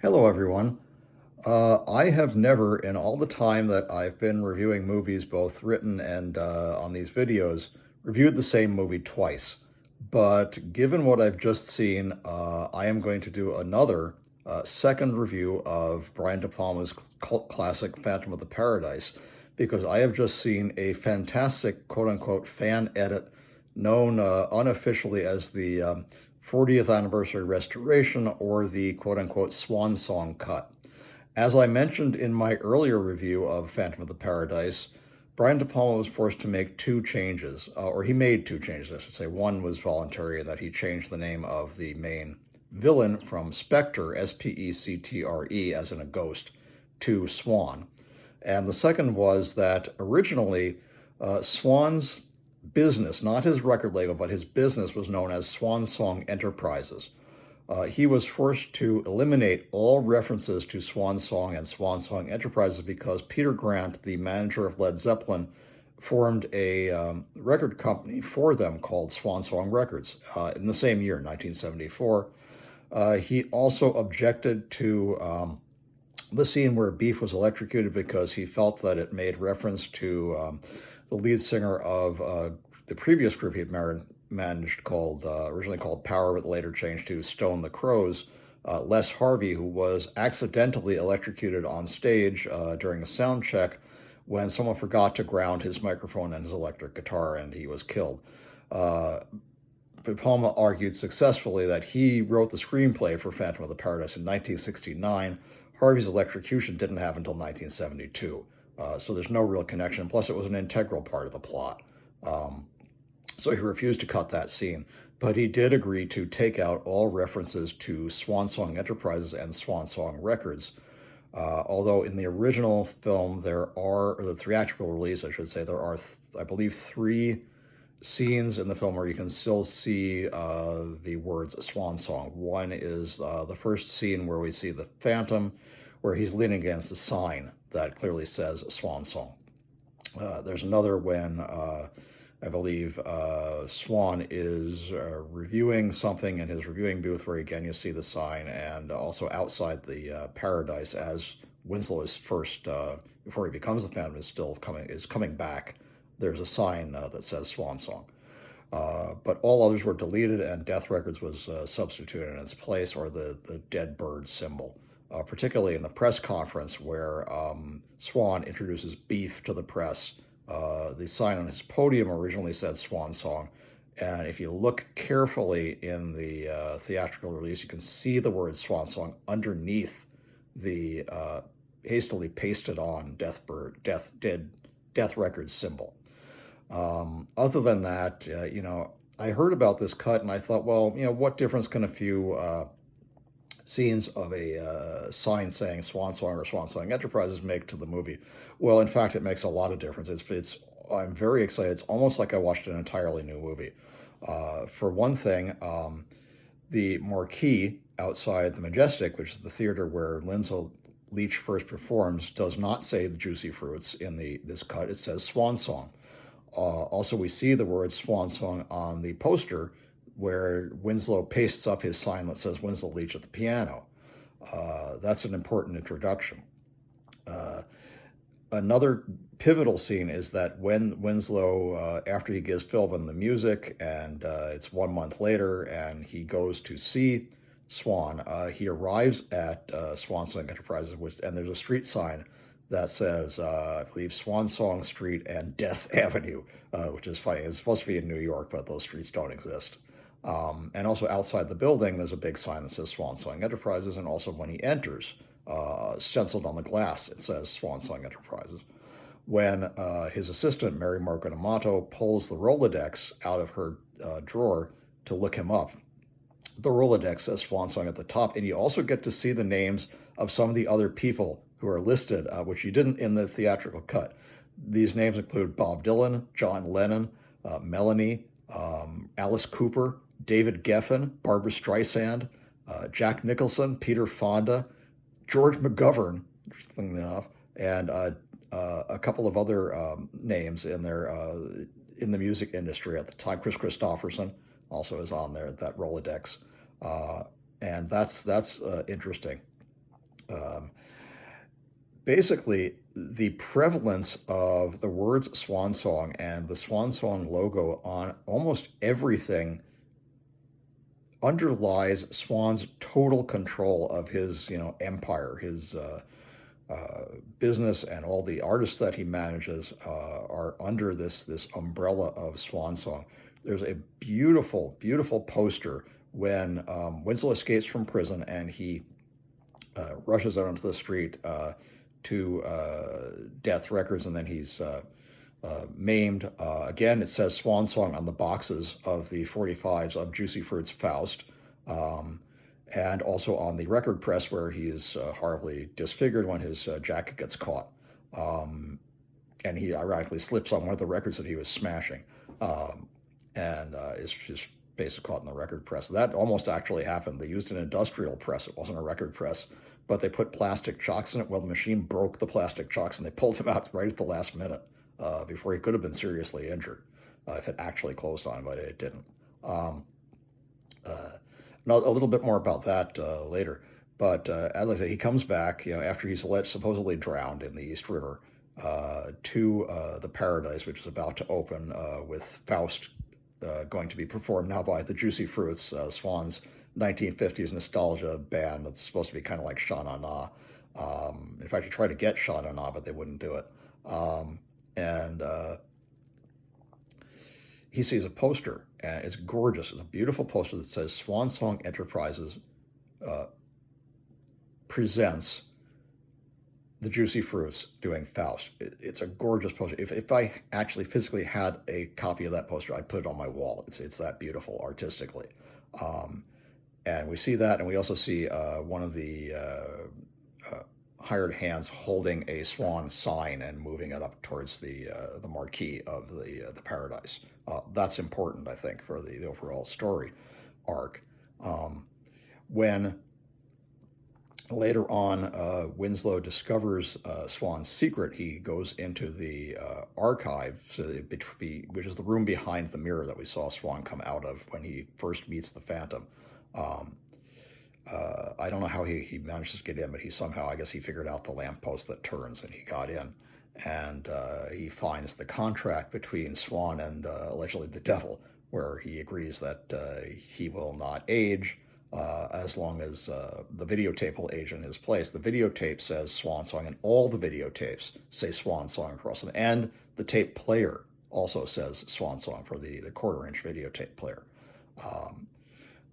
Hello, everyone. I have never, in all the time that I've been reviewing movies, both written and on these videos, reviewed the same movie twice. But given what I've just seen, I am going to do another second review of Brian DePalma's cult classic Phantom of the Paradise, because I have just seen a fantastic quote-unquote fan edit known unofficially as the 40th anniversary restoration, or the quote-unquote Swan Song cut. As I mentioned in my earlier review of Phantom of the Paradise, Brian De Palma was forced to make two changes, or he made two changes, I should say. One was voluntary, that he changed the name of the main villain from Spectre, Spectre, as in a ghost, to Swan. And the second was that originally Swan's business, not his record label, but his business, was known as Swan Song Enterprises. He was forced to eliminate all references to Swan Song and Swan Song Enterprises because Peter Grant, the manager of Led Zeppelin, formed a record company for them called Swan Song Records in the same year, 1974. He also objected to the scene where Beef was electrocuted because he felt that it made reference to the lead singer of the previous group he had managed, called originally called Power, but later changed to Stone the Crows, Les Harvey, who was accidentally electrocuted on stage during a sound check when someone forgot to ground his microphone and his electric guitar, and he was killed. Palma argued successfully that he wrote the screenplay for Phantom of the Paradise in 1969. Harvey's electrocution didn't happen until 1972, so there's no real connection. Plus, it was an integral part of the plot. So he refused to cut that scene, but he did agree to take out all references to Swan Song Enterprises and Swan Song Records. Although in the original film or the theatrical release, I should say, there are, I believe, three scenes in the film where you can still see the words Swan Song. One is the first scene where we see the Phantom, where he's leaning against a sign that clearly says Swan Song. There's another when I believe Swan is reviewing something in his reviewing booth, where again you see the sign, and also outside the Paradise, as Winslow is first, before he becomes the Phantom, is coming back. There's a sign that says Swan Song. But all others were deleted, and Death Records was substituted in its place, or the dead bird symbol. Particularly in the press conference where Swan introduces Beef to the press. The sign on his podium originally said Swan Song, and if you look carefully in the theatrical release, you can see the word Swan Song underneath the hastily pasted on Death Records symbol. Other than that, I heard about this cut and I thought, well, what difference can a few scenes of a sign saying Swan Song or Swan Song Enterprises make to the movie? Well, in fact, it makes a lot of difference. I'm very excited. It's almost like I watched an entirely new movie. For one thing, the marquee outside the Majestic, which is the theater where Lindsay Leach first performs, does not say the Juicy Fruits in this cut. It says Swan Song. Also, we see the word Swan Song on the poster where Winslow pastes up his sign that says Winslow Leach at the piano. That's an important introduction. Another pivotal scene is that when Winslow, after he gives Philbin the music, and it's 1 month later, and he goes to see Swan, he arrives at Swan Song Enterprises, and there's a street sign that says, I believe, Swan Song Street and Death Avenue, which is funny. It's supposed to be in New York, but those streets don't exist. And also outside the building, there's a big sign that says Swan Song Enterprises, and also when he enters, stenciled on the glass, it says Swan Song Enterprises. When his assistant, Mary Margaret Amato, pulls the Rolodex out of her drawer to look him up, the Rolodex says Swan Song at the top, and you also get to see the names of some of the other people who are listed, which you didn't in the theatrical cut. These names include Bob Dylan, John Lennon, Melanie, Alice Cooper, David Geffen, Barbra Streisand, Jack Nicholson, Peter Fonda, George McGovern, interestingly enough, and a couple of other names in the music industry at the time. Chris Christopherson also is on there, that Rolodex, and that's interesting. Basically, the prevalence of the words Swan Song and the Swan Song logo on almost everything underlies Swan's total control of his, empire, his business, and all the artists that he manages are under this umbrella of Swan Song. There's a beautiful, beautiful poster when Winslow escapes from prison and he rushes out onto the street to Death Records, and then he's maimed. Again, it says Swan Song on the boxes of the 45s of Juicy Fruit's Faust, and also on the record press where he is horribly disfigured when his jacket gets caught. And he ironically slips on one of the records that he was smashing, and is just basically caught in the record press. That almost actually happened. They used an industrial press. It wasn't a record press, but they put plastic chocks in it. Well, the machine broke the plastic chocks, and they pulled him out right at the last minute before he could have been seriously injured if it actually closed on him, but it didn't. Now, a little bit more about that later. But as I say, he comes back, after he's supposedly drowned in the East River, to the Paradise, which is about to open with Faust going to be performed now by the Juicy Fruits, Swan's 1950s nostalgia band that's supposed to be kind of like Sha Na Na. In fact, he tried to get Sha Na Na, but they wouldn't do it. And he sees a poster, and it's gorgeous. It's a beautiful poster that says Swan Song Enterprises presents the Juicy Fruits doing Faust. It's a gorgeous poster. If I actually physically had a copy of that poster, I'd put it on my wall. It's that beautiful artistically. And we see that, and we also see one of the hired hands holding a swan sign and moving it up towards the marquee of the Paradise. That's important, I think, for the overall story arc. When later on Winslow discovers Swan's secret, he goes into the archive, which is the room behind the mirror that we saw Swan come out of when he first meets the Phantom. I don't know how he manages to get in, but he somehow, I guess he figured out the lamppost that turns, and he got in. And he finds the contract between Swan and allegedly the devil, where he agrees that he will not age as long as the videotape will age in his place. The videotape says Swan Song, and all the videotapes say Swan Song across them. And the tape player also says Swan Song for the quarter-inch videotape player.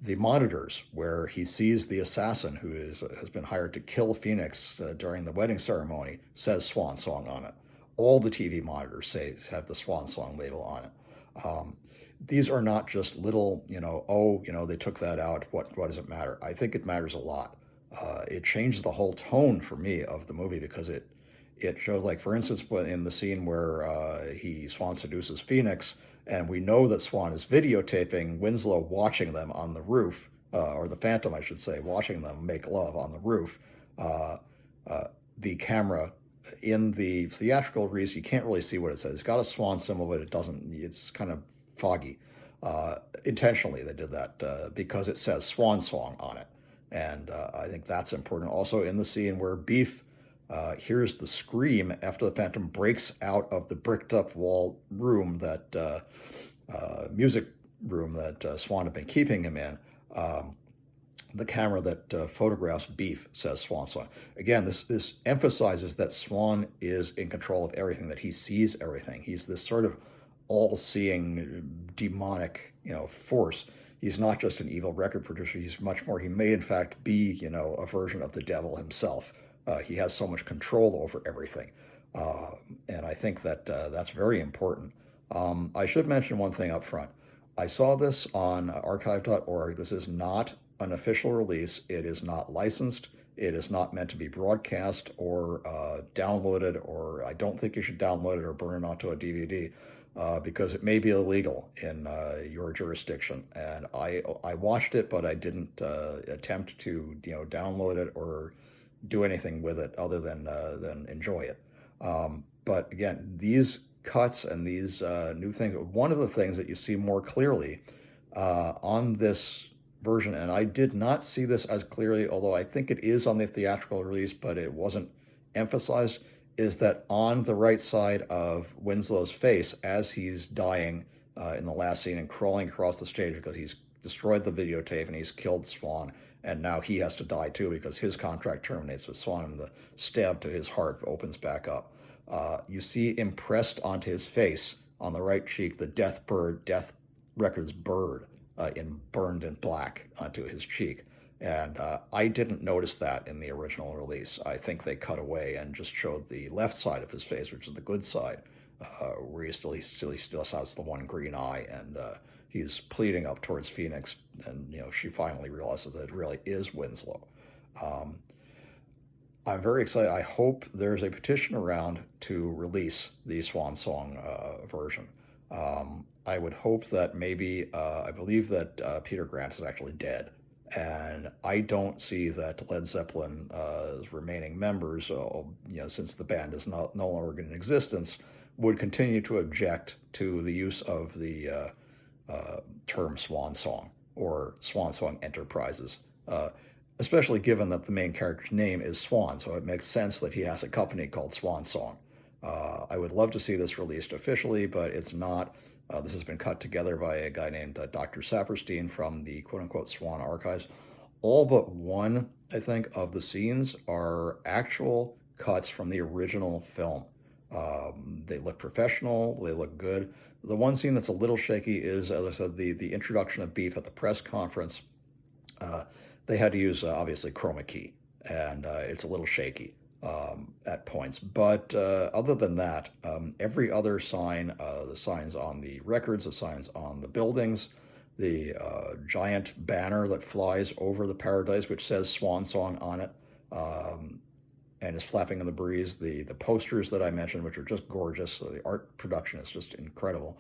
The monitors, where he sees the assassin who has been hired to kill Phoenix during the wedding ceremony, says Swan Song on it. All the TV monitors have the Swan Song label on it. These are not just little, they took that out. What does it matter? I think it matters a lot. It changes the whole tone for me of the movie, because it shows, like, for instance, in the scene where Swan seduces Phoenix, and we know that Swan is videotaping Winslow watching them on the roof, or the Phantom, I should say, watching them make love on the roof. The camera in the theatrical release, you can't really see what it says. It's got a swan symbol, but it's kind of foggy. Intentionally, they did that because it says Swan Song on it. And I think that's important. Also, in the scene where Beef hears the scream after the Phantom breaks out of the bricked up wall room, that music room that Swan had been keeping him in, the camera that photographs Beef says Swan Song. Again, this emphasizes that Swan is in control of everything, that he sees everything. He's this sort of all-seeing demonic, force. He's not just an evil record producer. He's much more. He may, in fact, be, a version of the devil himself. He has so much control over everything. And I think that that's very important. I should mention one thing up front. I saw this on archive.org. This is not an official release. It is not licensed. It is not meant to be broadcast or downloaded, or I don't think you should download it or burn it onto a DVD. Because it may be illegal in your jurisdiction. And I watched it, but I didn't attempt to download it or do anything with it other than enjoy it. But again, these cuts and these new things, one of the things that you see more clearly on this version, and I did not see this as clearly, although I think it is on the theatrical release, but it wasn't emphasized, is that on the right side of Winslow's face as he's dying in the last scene and crawling across the stage because he's destroyed the videotape and he's killed Swan, and now he has to die too because his contract terminates with Swan and the stab to his heart opens back up. You see impressed onto his face on the right cheek the Death Records bird burned in black onto his cheek. And I didn't notice that in the original release. I think they cut away and just showed the left side of his face, which is the good side, where he still has the one green eye, and he's pleading up towards Phoenix, and she finally realizes that it really is Winslow. I'm very excited. I hope there's a petition around to release the Swan Song version. I would hope that maybe, I believe that Peter Grant is actually dead. And I don't see that Led Zeppelin's remaining members, since the band is no longer in existence, would continue to object to the use of the term Swan Song or Swan Song Enterprises, especially given that the main character's name is Swan, so it makes sense that he has a company called Swan Song. I would love to see this released officially, but it's not. This has been cut together by a guy named Dr. Saperstein from the quote-unquote Swan archives. All but one, I think, of the scenes are actual cuts from the original film. They look professional, they look good. The one scene that's a little shaky is, as I said, the introduction of Beef at the press conference. They had to use, obviously, chroma key, and it's a little shaky at points. But other than that, every other sign, the signs on the records, the signs on the buildings, the giant banner that flies over the Paradise, which says Swan Song on it, and is flapping in the breeze, the posters that I mentioned, which are just gorgeous, so the art production is just incredible,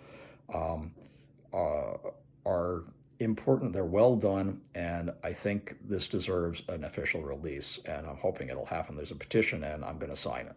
are important. They're well done, and I think this deserves an official release, and I'm hoping it'll happen. There's a petition, and I'm going to sign it.